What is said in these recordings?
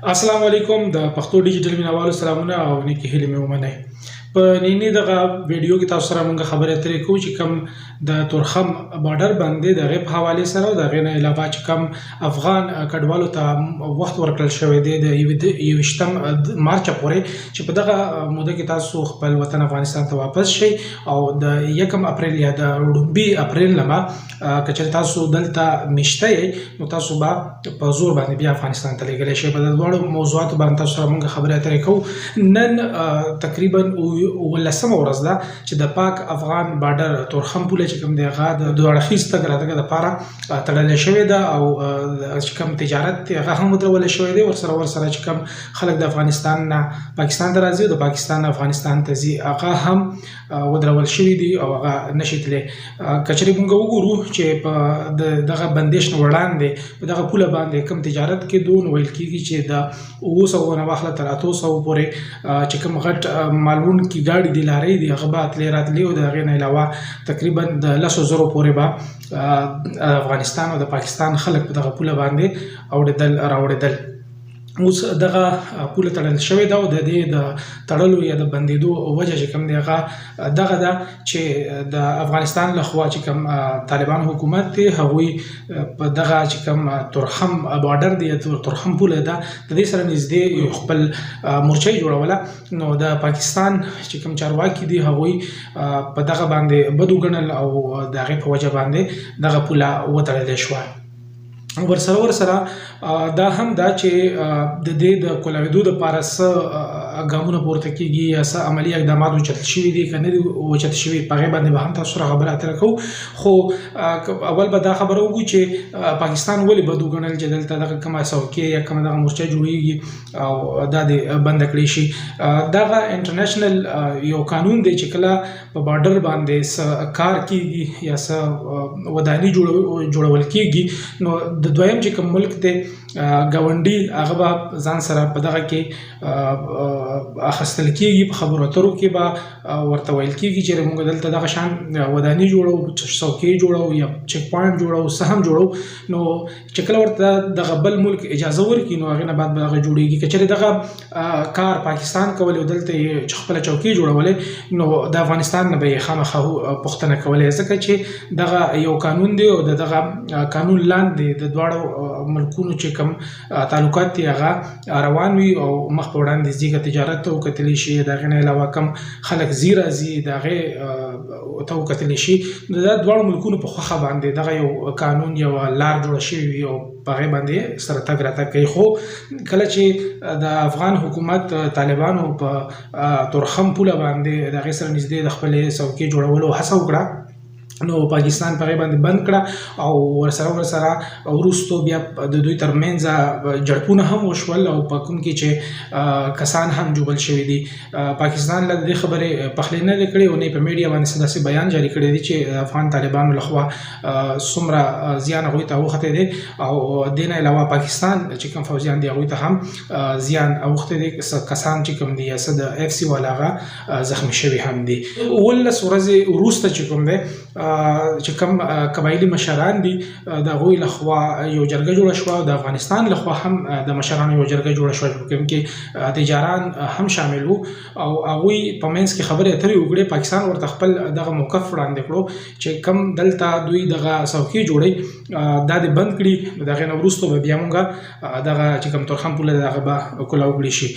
السلام علیکم د پښتو ډیجیټل مینوالو سلامونه او نیکی هیلې مې ومنئ. په نینې دغه ویډیو کې تاسو سره موږ خبرې اترې کوو چې کوم د تورخم بارډر باندې د غیب حواله سره او د غینه علاوه چې کوم افغان کډوالو ته وخت ورکړل شوی دی د 21 مارچ پورې چې په دغه موده کې تاسو خپل وطن افغانستان ته واپس شئ او د 1 اپریل یا د 2 اپریل لمه کچې تاسو دلته مشته نو تاسو به په زور باندې بیا افغانستان ته لګل شئ. په دغه موضوعات باندې تاسو سره موږ خبرې اترې کوو. نن تقریبا ولسمه ورځ ده چې د پاک افغان بارډر تورخم پوله چې کوم دی هغه د دوه اړخیز تګ راتګ لپاره تړل شوې ده او چې کوم تجارت هغه هم ودرول شوی دی. ورسره چې کوم خلک د افغانستان نه پاکستان ته راځي او د پاکستان افغانستان ته ځي هغه هم ودرول شوی دي او هغه نشي تللی. کچري موږ وګورو چې په دغه بندش نه وړاندې په دغه پوله باندې کوم تجارت کې دون ویل کېږي چې د 200 نه واخله تر 800 پورې چې کوم غټ مالون کی گاډي دی لارې دی هغه به تللی راتللی او د هغې نه علاوه تقریبا د 100,000 پورې به افغانستان او د پاکستان خلک په دغه پوله باندې اوړېدل راوړېدل. اوس دغه پوله تړل شوې ده او د دې د تړلو یا د بندېدو وجه چې کوم دی هغه دغه ده چې د افغانستان لخوا چې کوم طالبان حکومت دی هغوی په دغه چې کوم تورخم بارډر دی یا تورخم پوله ده د دې سره نږدې خپل مورچه جوړوله. نو د پاکستان چې کوم چارواکي دي هغوی په دغه باندې بد وګڼل او د هغې په وجه باندې دغه پوله وتړلی شوه. ورسره دا هم دا چې د دې د کولاویدو دپاره څه ګامونه پورته کېږي یا څه عملي اقدامات اوچت شوي دي که نه دي اوچت شوي په هغې باندې به هم تاسو سره خبره اتره کوو. خو اول به دا خبره وکړو چې پاکستان ولې بد وګڼل چې دلته دغه کومه څوکۍ یا کومه دغه مورچه جوړېږي او دا دې بنده کړې شي. دغه انټرنیشنل یو قانون دی چې کله په بارډر باندې څه کار کېږي یا څه وداني جوړول کېږي نو د دویم چې کوم ملک دی ګاونډي هغه به ځان سره په دغه کې اخیستل کېږي. په خبرو اترو کې به ورته ویل کېږي چې موږ دلته دغه شان وداني جوړو څوکۍ جوړو یا چک پوینټ جوړو څه هم جوړو نو چې کله ورته دغه بل ملک اجازه ورکړي نو هغې نه بعد به هغه جوړېږي. که چېرې دغه کار پاکستان کولی او دلته یې خپله چوکۍ جوړولې نو د افغانستان نه به یې خامخا پوښتنه کولی ځکه چې دغه یو قانون دی او د دغه قانون لاندې د دواړو ملکونو چې کوم تعلقات دي هغه روان وي او مخ په وړاندې ځي. که تجارت ته وکتلی شي د هغې نه علاوه کوم خلک ځي راځي د هغې ته وکتلی شي نو د دواړو ملکونو په خوښه باندې دغه یو قانون یوه لار جوړه شوې وي او په هغې باندې سره تګ راتګ کوي. خو کله چې د افغان حکومت طالبانو په تورخم پوله باندې د هغې سره نږدې د خپلې څوکۍ جوړولو هڅه وکړه نو پاکستان په هغې باندې بند کړه او ورسره وروستو بیا د دوی ترمنځ جړپونه هم وشول او په کوم کې چې کسان هم جوبل شوي دي. پاکستان له دې خبرې پخلی نه دی کړی او نه په میډیا باندې څه داسې بیان جاري کړی دی چې افغان طالبانو لخوا څومره زیان هغوی ته اوښتی دی او دې نه علاوه پاکستان چې کوم فوجیان دي هغوی ته هم زیان اوښتی دی. کسان چې کوم دي یا څه د اف سی والا هغه زخمي شوي هم دي. 19 ورځې وروسته چې کوم دی چې کوم قبایلي مشران دي د هغوی لخوا یو جرګه جوړه شوه او د افغانستان لخوا هم د مشرانو یو جرګه جوړه شوه په کوم کې تجاران هم شامل وو او هغوی په منځ کې خبرې اترې وکړې. پاکستان ورته خپل دغه موقف وړاندې کړو چې کوم دلته دوی دغه څوکۍ جوړوي دا دې بند کړي د هغې نه وروستو به بیا موږ دغه چې کوم تورخم پوله دی هغه به کولاو کړي شي.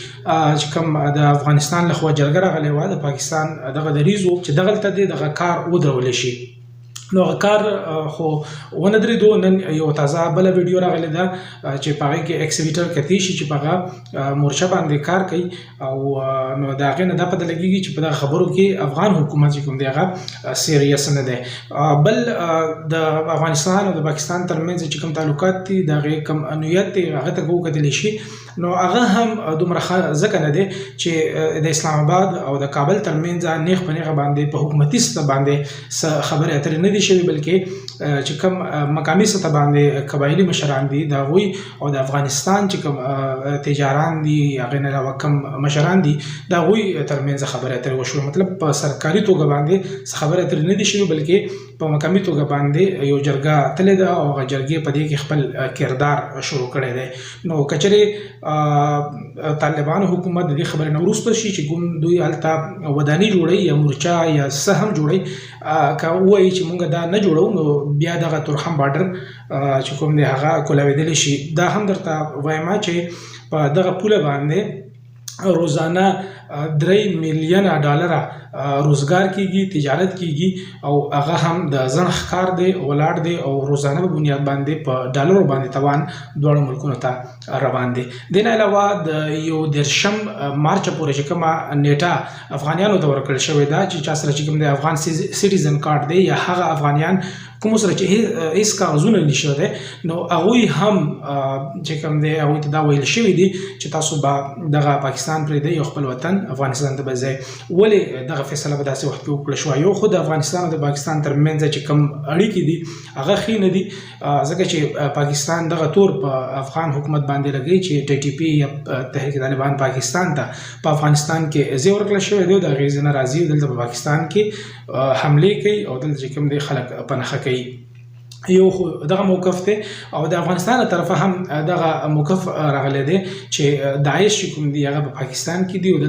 چې کوم د افغانستان لخوا جرګه راغلی وه د پاکستان دغه دریځ و چې دغلته دی دغه کار ودرولی شي نو هغه کار خو ونه درېدو. نن یو تازه بله ویډیو راغلی ده چې په هغې کې اکسیویټر کتی شي چې په هغه مورچه باندې کار کوي او نو د هغې نه دا پته لګېږي چې په دغه خبرو کې افغان حکومت چې کوم دی هغه سیریس نه دی. بل د افغانستان او د پاکستان ترمنځ چې کوم تعلقات دي د هغې کوم انویت دی هغه ته که وکتلی شي نو هغه هم دومره ځکه نه دی چې د اسلام آباد او د کابل ترمنځ نیغ په نیغه باندې په حکومتي سطح باندې څه خبرې اترې نه دي شوي بلکې چې کوم مقامي سطح باندې قبایلي مشران دي د هغوی او د افغانستان چې کوم تجاران دي هغې نه علاوه کوم مشران دي د هغوی ترمنځ خبرې اترې وشوې. مطلب په سرکاري توګه باندې څه خبرې اترې نه دي شوي بلکې په مکمل توګه باندې یو جرګه تللی ده او هغه جرګې په دې کې خپل کردار شروع کړی دی. نو کچرې طالبانو حکومت د دې خبرې نه وروسته شي چې کوم دوی هلته وداني جوړوي یا مورچه یا څه هم جوړوي، که ووایي چې موږ دا نه جوړو نو بیا دغه تورخم بارډر چې کوم دی هغه کولاوېدلی شي. دا هم درته وایم چې په دغه پوله باندې روزانه 3 میلیونه ډالره روزګار کیږي، تجارت کیږي او هغه هم د زنخ کار دی ولاړ دی او روزانه په بنیاد باندې په ډالرو باندې توان دواړو ملکونو ته روان دی. دین علاوه د یو 10 مارچ پورې چې کومه نیټه افغانیانو ته ورکړل شوې ده چې چا سره چې کوم د افغان سیټیزن کارت دی یا هغه افغانیان کوم سره چې هیڅ کاغذونه نشته ده، نو هغوی هم چې کوم دی هغوی ته دا ویل شوي دي چې تاسو به دغه پاکستان پرېږدئ او خپل وطن افغانستان ته به ځئ. ولې دغه فیصله په داسې وخت کې وکړل شوه؟ یو خو د افغانستان او د پاکستان ترمنځ چې کوم اړیکې دي هغه ښې نه دي، ځکه چې پاکستان دغه تور په افغان حکومت باندې لګوي چې ټي ټي پي یا تحریک طالبان پاکستان ته په افغانستان کې ځای ورکړل شوی دی او د هغې ځای نه راځي دلته په پاکستان کې حملې کوي او دلته چې کوم دی خلک په نښه کوي. یو خو دغه موقف دی او د افغانستان له طرفه هم دغه موقف راغلی دی چې داعش چې کوم دی هغه په پاکستان کې دی او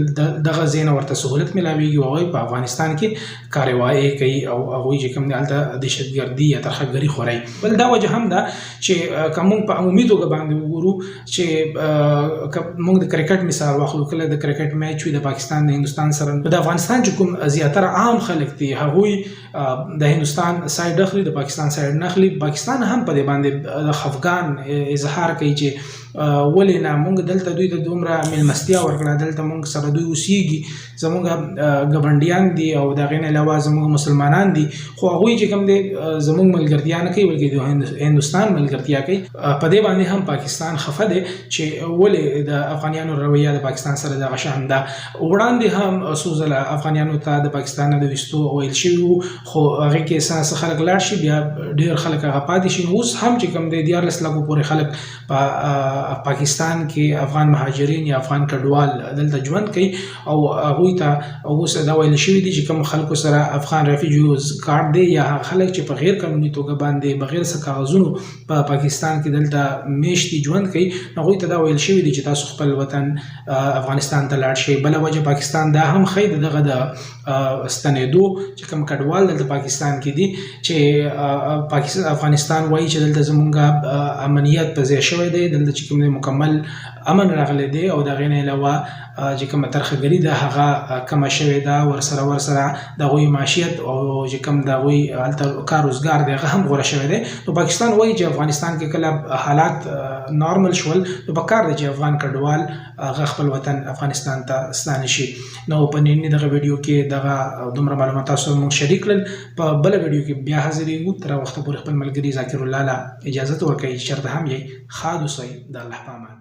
دغه ځای نه ورته سهولت میلاویږي او هغوی په افغانستان کې کاروایي کوي او هغوی چې کوم دی هلته دهشتګردي یا ترهګري خوري. بل دا وجه هم ده چې که موږ په عمومي توګه باندې وګورو چې موږ د کرکټ مثال واخلو، کله د کرکټ میچ وي د پاکستان د هندوستان سره، د افغانستان چې کوم زیاتره عام خلک دي هغوی د هندوستان سایډ اخلي، د پاکستان سایډ نه اخلي. پاکستان هم په دې باندې د خفګان اظهار کوي چې ولې نه موږ دلته دوی ته دومره میلمستیا ورکړه، دلته موږ سره دوی اوسیږي، زموږ ګاونډیان دي او د هغې نه علاوه زموږ مسلمانان دي، خو هغوی چې کوم دی زموږ ملګرتیا نه کوي بلکې د هندوستان ملګرتیا کوي. په دې باندې هم پاکستان خفه دی چې ولې د افغانیانو رویه د پاکستان سره دغه شان ده. وړاندې هم څو ځله افغانیانو ته د پاکستان نه د ویستو ویل شوي وو، خو هغې کې څه خلک لاړ شي بیا ډېر خلک هغه پاتې شي. اوس هم چې کوم دی 14 لکو پورې خلک په پاکستان کې افغان مهاجرین یا افغان کډوال دلته ژوند کوي او هغوی ته اوس دا ویل شوي دي چې کوم خلکو سره افغان ریفیوجیز کارت دی یا هغه خلک چې په غیر قانوني توګه باندې بغیر څه کاغذونو په پاکستان کې دلته میشتي ژوند کوي، هغوی ته دا ویل شوي دي چې تاسو خپل وطن افغانستان ته لاړ شئ. بله وجه پاکستان دا هم ښیي د دغه د ستنېدو چې کوم کډوال دلته پاکستان کې دي چې افغانستان وایي چې دلته زمونږ امنیت په ځای شوی دی، دلته چې کوم مکمل امن راغلی دی او د هغې نه علاوه چې کومه ترهګري ده هغه کمه شوې ده، ورسره د هغوی معیشت او چې کوم د هغوی هلته کار روزګار دی هغه هم غوره شوی دی. نو پاکستان وایي چې افغانستان کې کله حالات نارمل شول نو پکار دی چې افغان کډوال هغه خپل وطن افغانستان ته ستانه شي. نو په ننني دغه ویډیو کې دغه دومره معلومات تاسو سره موږ شریک کړل. په بله ویډیو کې بیا حاضرېږو، تر وخته پورې خپل ملګري ذاکر الله له اجازت ورکوئ چې چېرته هم یې ښاد اوسئ. د الله په امان.